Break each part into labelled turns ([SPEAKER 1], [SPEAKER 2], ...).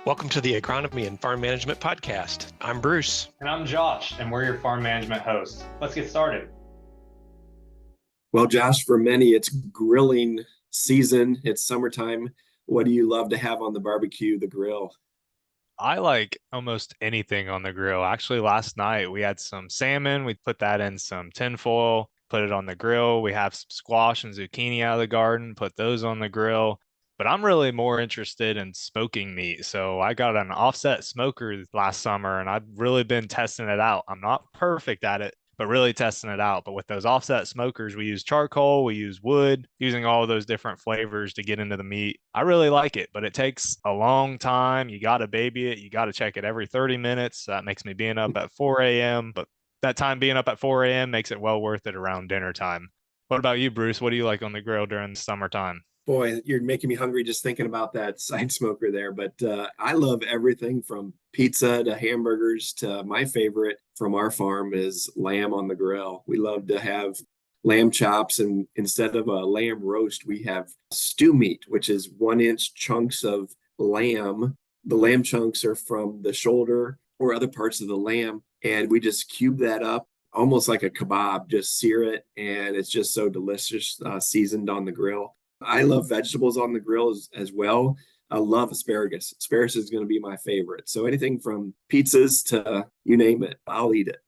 [SPEAKER 1] Welcome to the Agronomy and Farm Management Podcast. I'm Bruce.
[SPEAKER 2] And I'm Josh, and we're your farm management hosts. Let's get started.
[SPEAKER 3] Well, Josh, for many, it's grilling season. It's summertime. What do you love to have on the barbecue, the grill?
[SPEAKER 4] I like almost anything on the grill. Actually, last night we had some salmon. We put that in some tinfoil, put it on the grill. We have some squash and zucchini out of the garden, put those on the grill. But I'm really more interested in smoking meat. So I got an offset smoker last summer and I've really been testing it out. I'm not perfect at it, but really testing it out. But with those offset smokers, we use charcoal, we use wood, using all of those different flavors to get into the meat. I really like it, but it takes a long time. You got to baby it. You got to check it every 30 minutes. That makes me being up at 4 a.m. But that time being up at 4 a.m. makes it well worth it around dinner time. What about you, Bruce? What do you like on the grill during the summertime?
[SPEAKER 3] Boy, you're making me hungry just thinking about that side smoker there. But I love everything from pizza to hamburgers to my favorite from our farm is lamb on the grill. We love to have lamb chops, and instead of a lamb roast, we have stew meat, which is 1 inch chunks of lamb. The lamb chunks are from the shoulder or other parts of the lamb, and we just cube that up almost like a kebab, just sear it, and it's just so delicious, seasoned on the grill. I love vegetables on the grill as well. I love asparagus. Asparagus is going to be my favorite. So anything from pizzas to you name it, I'll eat it.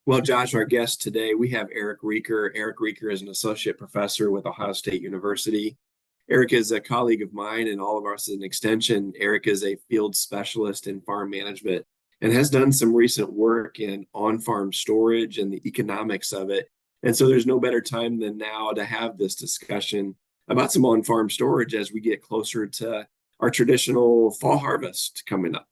[SPEAKER 3] Well, Josh, our guest today, we have Eric Reeker. Eric Reeker is an associate professor with Ohio State University. Eric is a colleague of mine and all of us in Extension. Eric is a field specialist in farm management and has done some recent work in on-farm storage and the economics of it. And so there's no better time than now to have this discussion about some on-farm storage as we get closer to our traditional fall harvest coming up.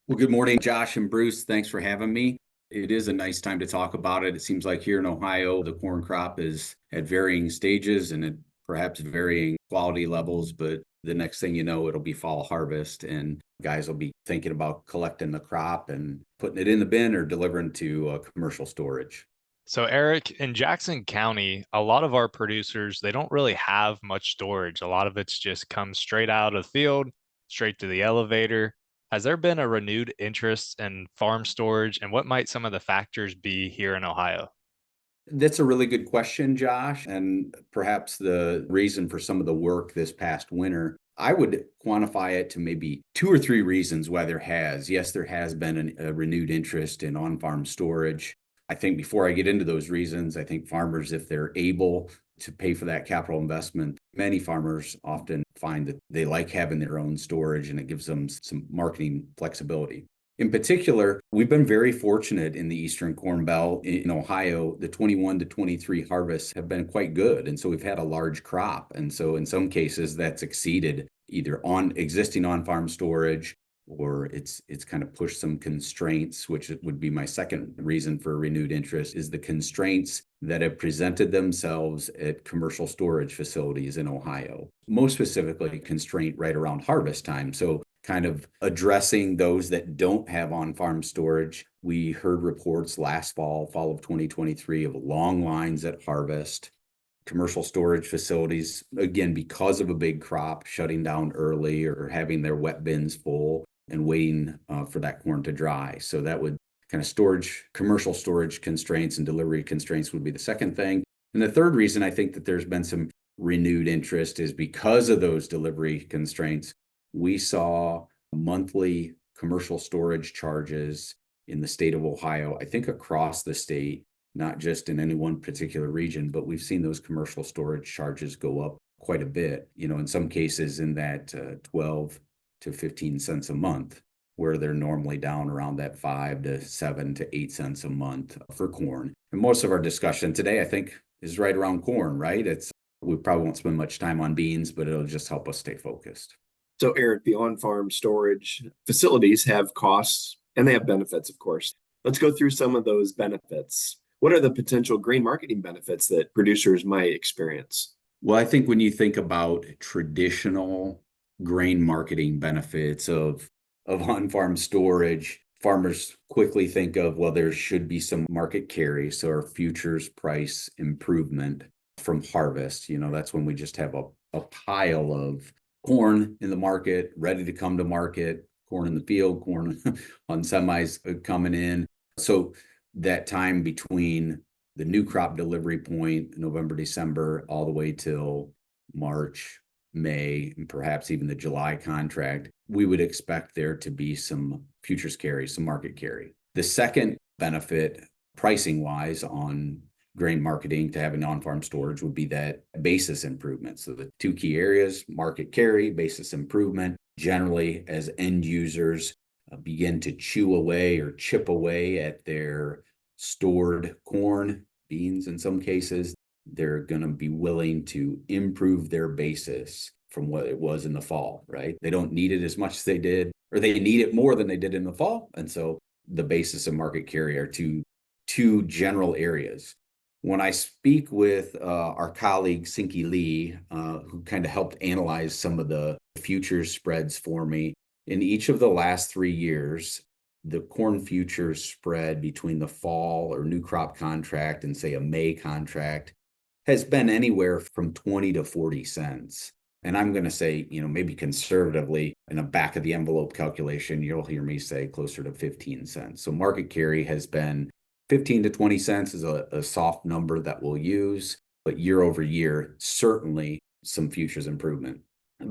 [SPEAKER 5] Well, good morning, Josh and Bruce. Thanks for having me. It is a nice time to talk about it. It seems like here in Ohio, the corn crop is at varying stages and at perhaps varying quality levels, but the next thing you know, it'll be fall harvest and guys will be thinking about collecting the crop and putting it in the bin or delivering to commercial storage.
[SPEAKER 4] So, Eric, in Jackson County, a lot of our producers, they don't really have much storage. A lot of it's just comes straight out of the field, straight to the elevator. Has there been a renewed interest in farm storage, and what might some of the factors be here in Ohio?
[SPEAKER 5] That's a really good question, Josh, and perhaps the reason for some of the work this past winter. I would quantify it to maybe 2 or 3 reasons why there has. Yes, there has been a renewed interest in on-farm storage. I think before I get into those reasons, I think farmers, if they're able to pay for that capital investment, many farmers often find that they like having their own storage and it gives them some marketing flexibility. In particular, we've been very fortunate in the Eastern Corn Belt in Ohio. The 21 to 23 harvests have been quite good. And so we've had a large crop. And so in some cases that's exceeded either on existing on-farm storage or it's kind of pushed some constraints, which would be my second reason for renewed interest, is the constraints that have presented themselves at commercial storage facilities in Ohio. Most specifically, constraint right around harvest time. So kind of addressing those that don't have on-farm storage. We heard reports last fall of 2023, of long lines at harvest. Commercial storage facilities, again, because of a big crop, shutting down early or having their wet bins full and waiting for that corn to dry. So that would kind of commercial storage constraints and delivery constraints would be the second thing. And the third reason I think that there's been some renewed interest is because of those delivery constraints. We saw monthly commercial storage charges in the state of Ohio, I think across the state, not just in any one particular region, but we've seen those commercial storage charges go up quite a bit, in some cases in that 12 to 15 cents a month, where they're normally down around that 5 to 7 to 8 cents a month for corn. And most of our discussion today, I think, is right around corn, right? We probably won't spend much time on beans, but it'll just help us stay focused.
[SPEAKER 3] So, Eric, the on-farm storage facilities have costs and they have benefits, of course. Let's go through some of those benefits. What are the potential grain marketing benefits that producers might experience?
[SPEAKER 5] Well, I think when you think about traditional grain marketing benefits of on-farm storage, farmers quickly think of, well, there should be some market carry, so our futures price improvement from harvest. That's when we just have a pile of corn in the market, ready to come to market, corn in the field, corn on semis coming in. So that time between the new crop delivery point, November, December, all the way till March, May, and perhaps even the July contract, we would expect there to be some futures carry, some market carry. The second benefit, pricing wise, on grain marketing to having on-farm storage would be that basis improvement. So the two key areas, market carry, basis improvement. Generally, as end users begin to chew away or chip away at their stored corn, beans in some cases, they're going to be willing to improve their basis from what it was in the fall, right? They don't need it as much as they did, or they need it more than they did in the fall. And so the basis and market carry are two general areas. When I speak with our colleague, Sinky Lee, who kind of helped analyze some of the futures spreads for me, in each of the last 3 years, the corn futures spread between the fall or new crop contract and say a May contract has been anywhere from 20 to 40 cents. And I'm going to say, maybe conservatively in a back of the envelope calculation, you'll hear me say closer to 15 cents. So market carry has been 15 to 20 cents is a soft number that we'll use, but year over year, certainly some futures improvement.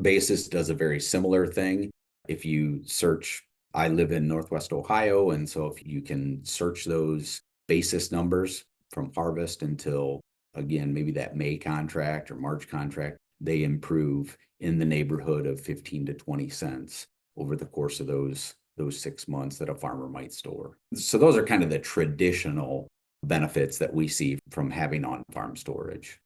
[SPEAKER 5] Basis does a very similar thing. If you search, I live in Northwest Ohio, and so if you can search those basis numbers from harvest until, again, maybe that May contract or March contract, they improve in the neighborhood of 15 to 20 cents over the course of those 6 months that a farmer might store. So those are kind of the traditional benefits that we see from having on-farm storage.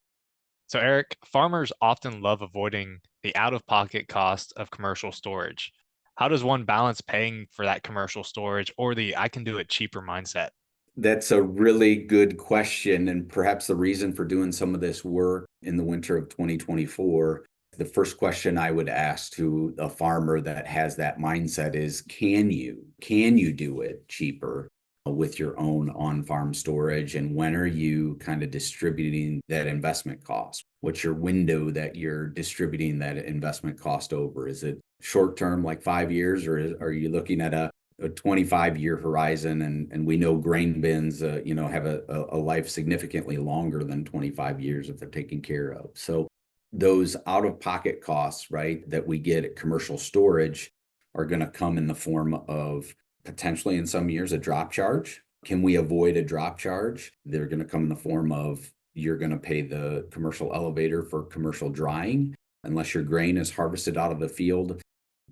[SPEAKER 4] So Eric, farmers often love avoiding the out-of-pocket cost of commercial storage. How does one balance paying for that commercial storage or the I can do it cheaper mindset?
[SPEAKER 5] That's a really good question, and perhaps the reason for doing some of this work in the winter of 2024. The first question I would ask to a farmer that has that mindset is, can you do it cheaper with your own on-farm storage? And when are you kind of distributing that investment cost? What's your window that you're distributing that investment cost over? Is it short-term, like 5 years, or are you looking at a 25-year horizon? And we know grain bins, have a life significantly longer than 25 years if they're taken care of. So those out-of-pocket costs, right, that we get at commercial storage are going to come in the form of potentially in some years a drop charge. Can we avoid a drop charge? They're going to come in the form of you're going to pay the commercial elevator for commercial drying unless your grain is harvested out of the field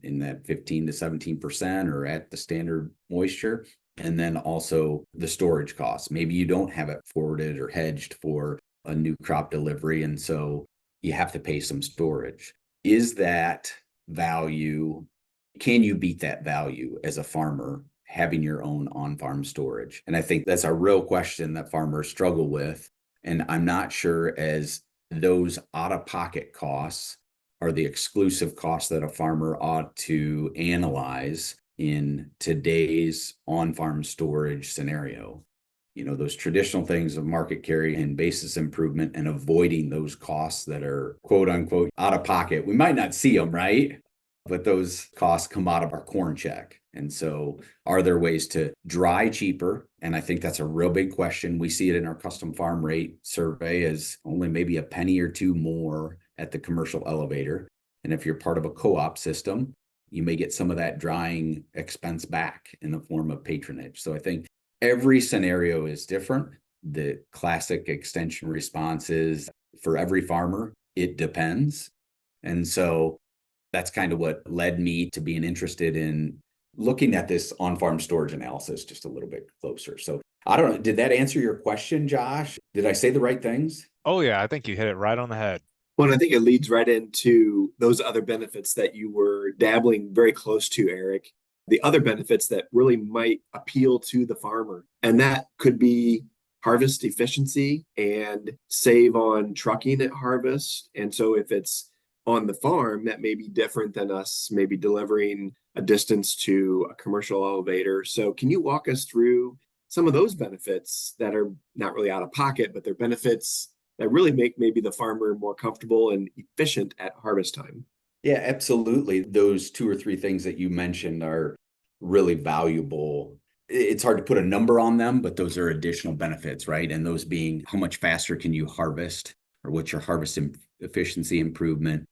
[SPEAKER 5] in that 15 to 17% or at the standard moisture. And then also the storage costs. Maybe you don't have it forwarded or hedged for a new crop delivery, and so you have to pay some storage. Is that value? Can you beat that value as a farmer having your own on-farm storage? And I think that's a real question that farmers struggle with. And I'm not sure as those out-of-pocket costs are the exclusive costs that a farmer ought to analyze in today's on-farm storage scenario. Those traditional things of market carry and basis improvement and avoiding those costs that are quote unquote out of pocket. We might not see them, right? But those costs come out of our corn check. And so are there ways to dry cheaper? And I think that's a real big question. We see it in our custom farm rate survey as only maybe a penny or two more at the commercial elevator. And if you're part of a co-op system, you may get some of that drying expense back in the form of patronage. So I think every scenario is different. The classic extension response is for every farmer, it depends. And so that's kind of what led me to being interested in looking at this on-farm storage analysis just a little bit closer. So I don't know, did that answer your question, Josh? Did I say the right things?
[SPEAKER 4] Oh yeah, I think you hit it right on the head.
[SPEAKER 3] Well, and I think it leads right into those other benefits that you were dabbling very close to, Eric. The other benefits that really might appeal to the farmer. And that could be harvest efficiency and save on trucking at harvest. And so if it's on the farm, that may be different than us maybe delivering a distance to a commercial elevator. So can you walk us through some of those benefits that are not really out of pocket, but they're benefits that really make maybe the farmer more comfortable and efficient at harvest time?
[SPEAKER 5] Yeah, absolutely. Those two or three things that you mentioned are really valuable. It's hard to put a number on them, but those are additional benefits, right? And those being how much faster can you harvest, or what's your efficiency improvement?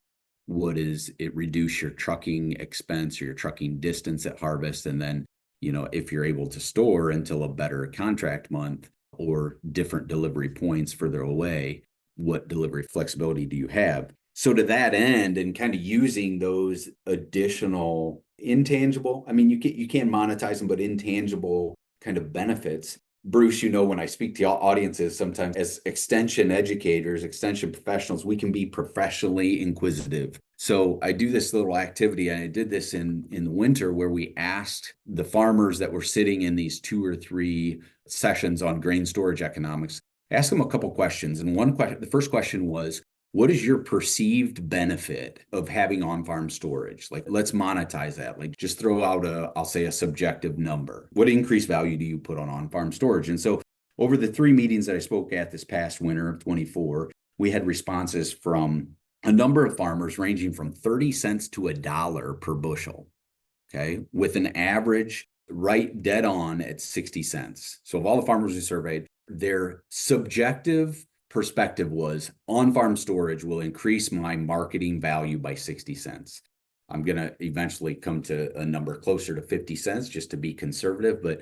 [SPEAKER 5] What is it reduce your trucking expense or your trucking distance at harvest? And then, if you're able to store until a better contract month or different delivery points further away, what delivery flexibility do you have? So to that end, and kind of using those additional intangible, I mean, you can monetize them, but intangible kind of benefits. Bruce, when I speak to audiences, sometimes as extension educators, extension professionals, we can be professionally inquisitive. So I do this little activity, and I did this in the winter, where we asked the farmers that were sitting in these 2 or 3 sessions on grain storage economics, ask them a couple questions. And the first question was, what is your perceived benefit of having on-farm storage? Like, let's monetize that. Like, just throw out I'll say a subjective number. What increased value do you put on-farm storage? And so over the 3 meetings that I spoke at this past winter of 24, we had responses from a number of farmers ranging from 30 cents to $1 per bushel. Okay. With an average right dead on at 60 cents. So of all the farmers we surveyed, their subjective perspective was on-farm storage will increase my marketing value by 60 cents. I'm going to eventually come to a number closer to 50 cents just to be conservative, but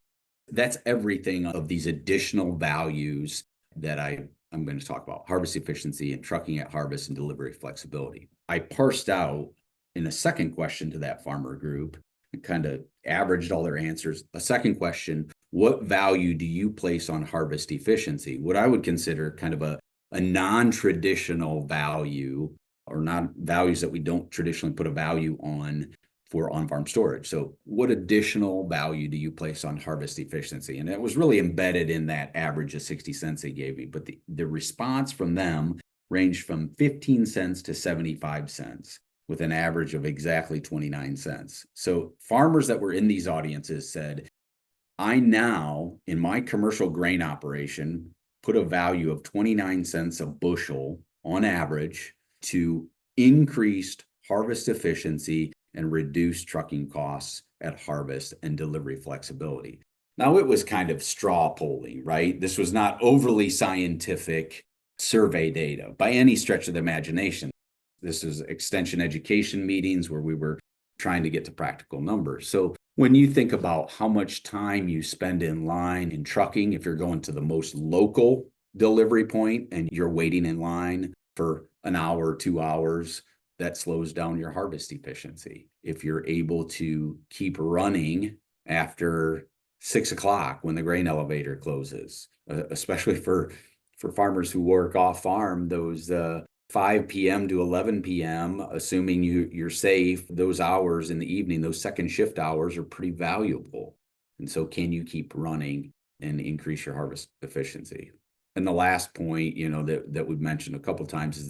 [SPEAKER 5] that's everything of these additional values that I'm going to talk about: harvest efficiency and trucking at harvest and delivery flexibility. I parsed out in a second question to that farmer group and kind of averaged all their answers. A second question: what value do you place on harvest efficiency? What I would consider kind of a non-traditional value, or not values that we don't traditionally put a value on for on-farm storage. So what additional value do you place on harvest efficiency? And it was really embedded in that average of 60 cents they gave me. But the response from them ranged from 15 cents to 75 cents with an average of exactly 29 cents. So farmers that were in these audiences said, I now, in my commercial grain operation, put a value of 29 cents a bushel on average to increased harvest efficiency and reduced trucking costs at harvest and delivery flexibility. Now, it was kind of straw polling, right? This was not overly scientific survey data by any stretch of the imagination. This is extension education meetings where we were trying to get to practical numbers. So when you think about how much time you spend in line in trucking, if you're going to the most local delivery point and you're waiting in line for an hour or 2 hours, that slows down your harvest efficiency. If you're able to keep running after 6 o'clock when the grain elevator closes, especially for farmers who work off farm, those 5 p.m. to 11 p.m., assuming you're safe, those hours in the evening, those second shift hours are pretty valuable. And so can you keep running and increase your harvest efficiency? And the last point, that we've mentioned a couple of times is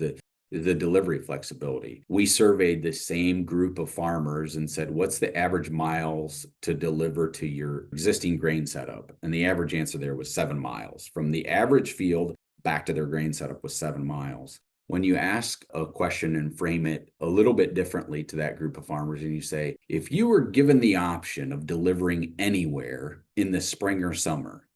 [SPEAKER 5] the delivery flexibility. We surveyed the same group of farmers and said, what's the average miles to deliver to your existing grain setup? And the average answer there was 7 miles. From the average field back to their grain setup was 7 miles. When you ask a question and frame it a little bit differently to that group of farmers, and you say, if you were given the option of delivering anywhere in the spring or summer,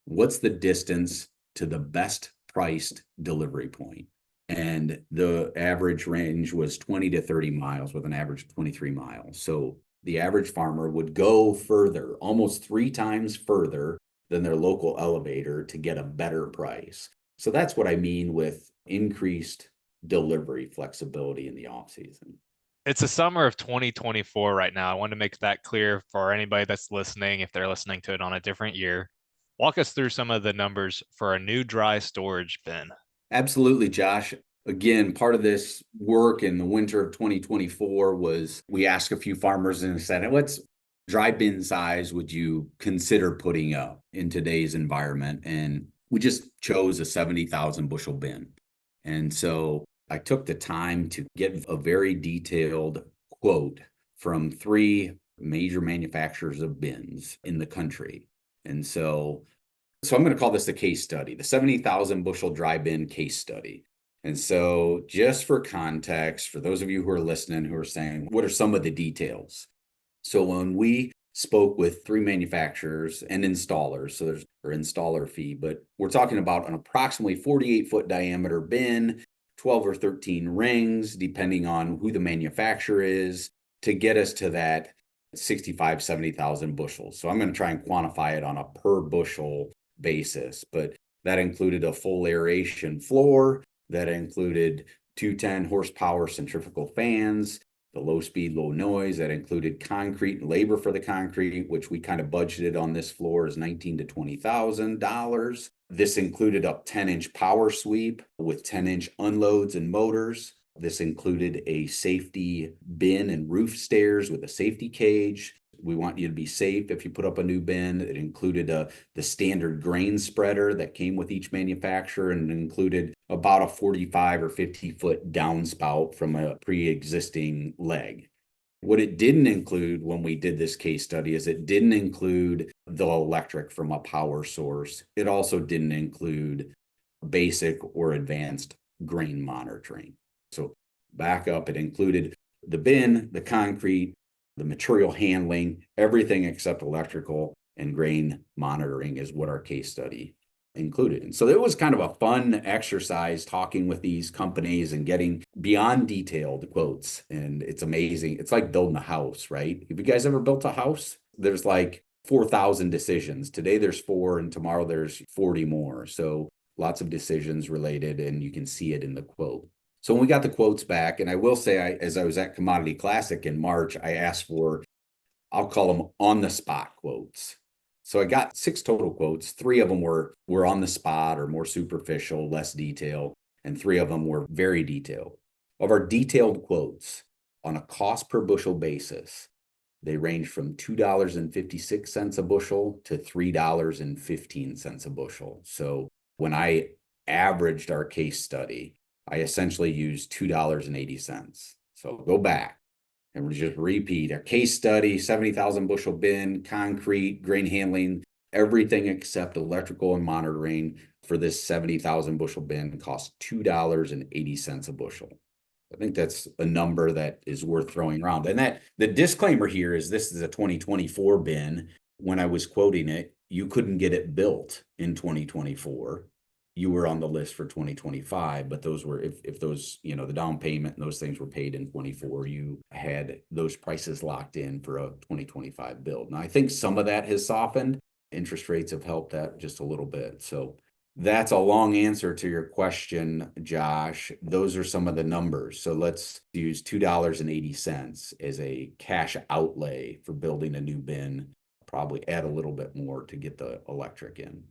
[SPEAKER 5] what's the distance to the best priced delivery point? And the average range was 20 to 30 miles with an average of 23 miles. So the average farmer would go further, almost 3 times further than their local elevator to get a better price. So that's what I mean with increased delivery flexibility in the off season.
[SPEAKER 4] It's the summer of 2024 right now. I want to make that clear for anybody that's listening, if they're listening to it on a different year. Walk us through some of the numbers for a new dry storage bin.
[SPEAKER 5] Absolutely, Josh. Again, part of this work in the winter of 2024 was we asked a few farmers and said, what's dry bin size would you consider putting up in today's environment? And we just chose a 70,000 bushel bin. And so I took the time to get a very detailed quote from 3 major manufacturers of bins in the country. And so I'm going to call this the case study, the 70,000 bushel dry bin case study. And so just for context, for those of you who are listening, who are saying, what are some of the details? So when we spoke with 3 manufacturers and installers, so there's our installer fee, but we're talking about an approximately 48-foot diameter bin, 12 or 13 rings, depending on who the manufacturer is, to get us to that 65, 70,000 bushels. So I'm going to try and quantify it on a per bushel basis, but that included a full aeration floor, that included 210 horsepower centrifugal fans, the low speed, low noise. That included concrete and labor for the concrete, which we kind of budgeted on this floor is $19,000 to $20,000. This included a 10-inch power sweep with 10-inch unloads and motors. This included a safety bin and roof stairs with a safety cage. We want you to be safe if you put up a new bin. It included the standard grain spreader that came with each manufacturer, and it included about a 45 or 50-foot downspout from a pre-existing leg. What it didn't include when we did this case study is it didn't include the electric from a power source. It also didn't include basic or advanced grain monitoring. So back up, it included the bin, the concrete, the material handling, everything except electrical and grain monitoring is what our case study included. And so it was kind of a fun exercise talking with these companies and getting beyond detailed quotes. And it's amazing. It's like building a house, right? Have you guys ever built a house? There's like 4,000 decisions. Today there's 4 and tomorrow there's 40 more. So lots of decisions related, and you can see it in the quote. So when we got the quotes back, and I will say, as I was at Commodity Classic in March, I asked for, I'll call them on the spot quotes. So I got 6 total quotes. 3 of them were on the spot or more superficial, less detail, and 3 of them were very detailed. Of our detailed quotes, on a cost per bushel basis, they range from $2.56 a bushel to $3.15 a bushel. So when I averaged our case study, I essentially used $2.80. So go back and we just repeat our case study: 70,000 bushel bin, concrete, grain handling, everything except electrical and monitoring for this 70,000 bushel bin costs $2.80 a bushel. I think that's a number that is worth throwing around. And that the disclaimer here is this is a 2024 bin. When I was quoting it, you couldn't get it built in 2024. You were on the list for 2025, but those were, if those, the down payment and those things were paid in 24, you had those prices locked in for a 2025 build. Now, I think some of that has softened. Interest rates have helped that just a little bit. So that's a long answer to your question, Josh. Those are some of the numbers. So let's use $2.80 as a cash outlay for building a new bin. Probably add a little bit more to get the electric in.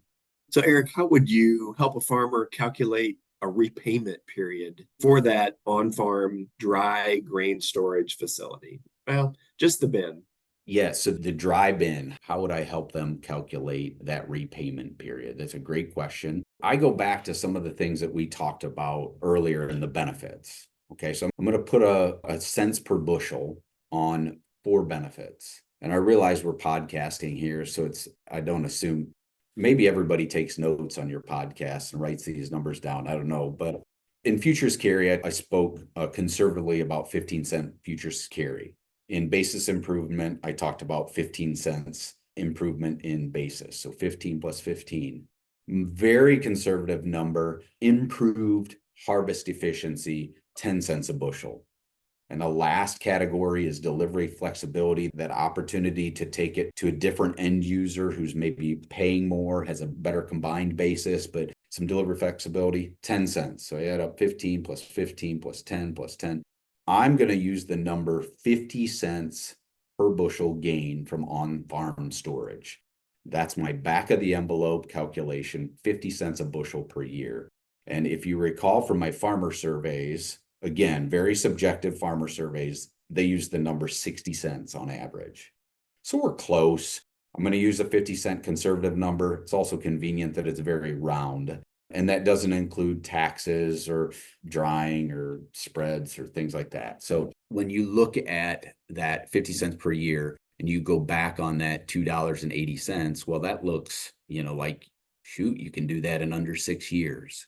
[SPEAKER 3] So, Eric, how would you help a farmer calculate a repayment period for that on-farm dry grain storage facility? Well, just the bin.
[SPEAKER 5] Yeah, so the dry bin, how would I help them calculate that repayment period? That's a great question. I go back to some of the things that we talked about earlier in the benefits. Okay, so I'm going to put a cents per bushel on 4 benefits. And I realize we're podcasting here, so I don't assume, maybe everybody takes notes on your podcast and writes these numbers down. I don't know. But in futures carry, I spoke conservatively about 15-cent futures carry. In basis improvement, I talked about 15 cents improvement in basis. So 15 plus 15. Very conservative number. Improved harvest efficiency, 10 cents a bushel. And the last category is delivery flexibility, that opportunity to take it to a different end user who's maybe paying more, has a better combined basis, but some delivery flexibility, 10 cents. So I add up 15 plus 15 plus 10 plus 10. I'm going to use the number 50 cents per bushel gain from on-farm storage. That's my back of the envelope calculation, 50 cents a bushel per year. And if you recall from my farmer surveys, again, very subjective farmer surveys, they use the number 60 cents on average. So we're close. I'm going to use a 50-cent conservative number. It's also convenient that it's very round. And that doesn't include taxes or drying or spreads or things like that. So when you look at that 50 cents per year and you go back on that $2.80, well, that looks, like, shoot, you can do that in under 6 years.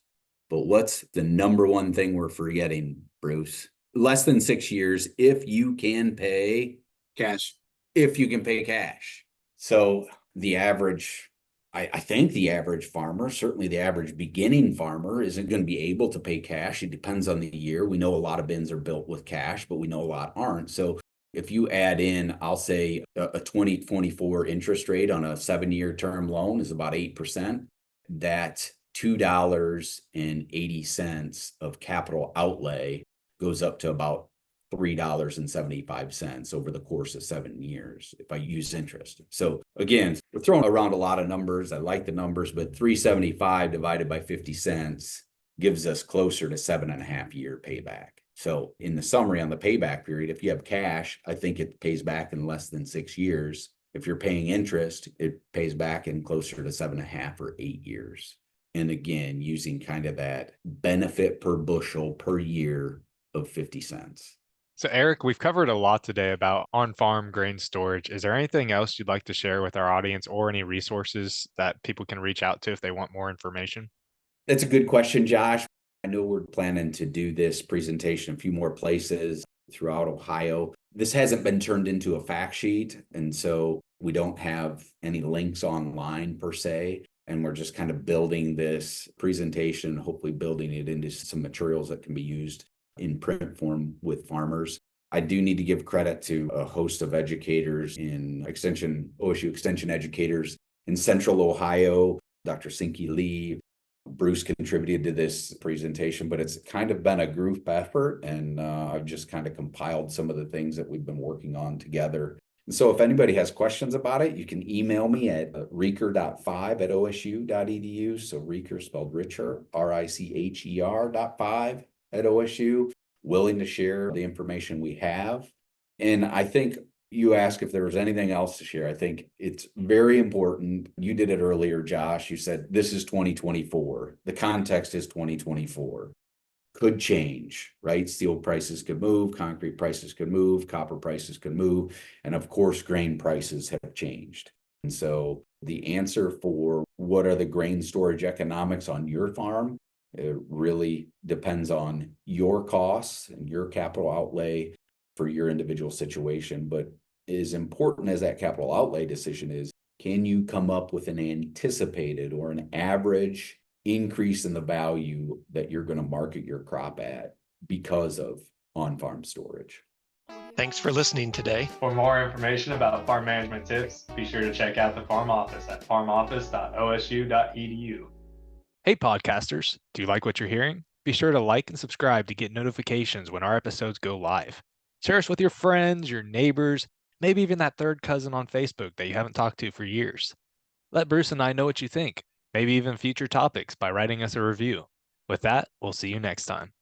[SPEAKER 5] But what's the number one thing we're forgetting, Bruce? Less than 6 years if you can pay
[SPEAKER 3] Cash.
[SPEAKER 5] if you can pay cash. So the average, I think the average farmer, certainly the average beginning farmer, isn't going to be able to pay cash. It depends on the year. We know a lot of bins are built with cash, but we know a lot aren't. So if you add in, I'll say a 2024 interest rate on a 7-year term loan is about 8%, that $2.80 of capital outlay goes up to about $3.75 over the course of 7 years if I use interest. So again, we're throwing around a lot of numbers. I like the numbers, but 375 divided by 50 cents gives us closer to 7.5 year payback. So in the summary on the payback period, if you have cash, I think it pays back in less than 6 years. If you're paying interest, it pays back in closer to 7.5 or 8 years. And again, using kind of that benefit per bushel per year of 50 cents.
[SPEAKER 4] So Eric, we've covered a lot today about on-farm grain storage. Is there anything else you'd like to share with our audience or any resources that people can reach out to if they want more information?
[SPEAKER 5] That's a good question, Josh. I know we're planning to do this presentation a few more places throughout Ohio. This hasn't been turned into a fact sheet, and so we don't have any links online per se. And we're just kind of building this presentation, hopefully building it into some materials that can be used in print form with farmers. I do need to give credit to a host of educators in OSU extension educators in Central Ohio, Dr. Sinky Lee. Bruce contributed to this presentation, but it's kind of been a group effort, and I've just kind of compiled some of the things that we've been working on together. And so if anybody has questions about it, you can email me at richer.5@osu.edu. So Richer spelled Richer, RICHER.5 at OSU. Willing to share the information we have. And I think you asked if there was anything else to share. I think it's very important. You did it earlier, Josh. You said this is 2024. The context is 2024. Could change, right? Steel prices could move, concrete prices could move, copper prices could move, and of course, grain prices have changed. And so the answer for what are the grain storage economics on your farm, it really depends on your costs and your capital outlay for your individual situation. But as important as that capital outlay decision is, can you come up with an anticipated or an average increase in the value that you're going to market your crop at because of on-farm storage?
[SPEAKER 1] Thanks for listening today.
[SPEAKER 2] For more information about farm management tips, be sure to check out the Farm Office at farmoffice.osu.edu.
[SPEAKER 4] Hey, podcasters, do you like what you're hearing? Be sure to like and subscribe to get notifications when our episodes go live. Share us with your friends, your neighbors, maybe even that third cousin on Facebook that you haven't talked to for years. Let Bruce and I know what you think, maybe even future topics by writing us a review. With that, we'll see you next time.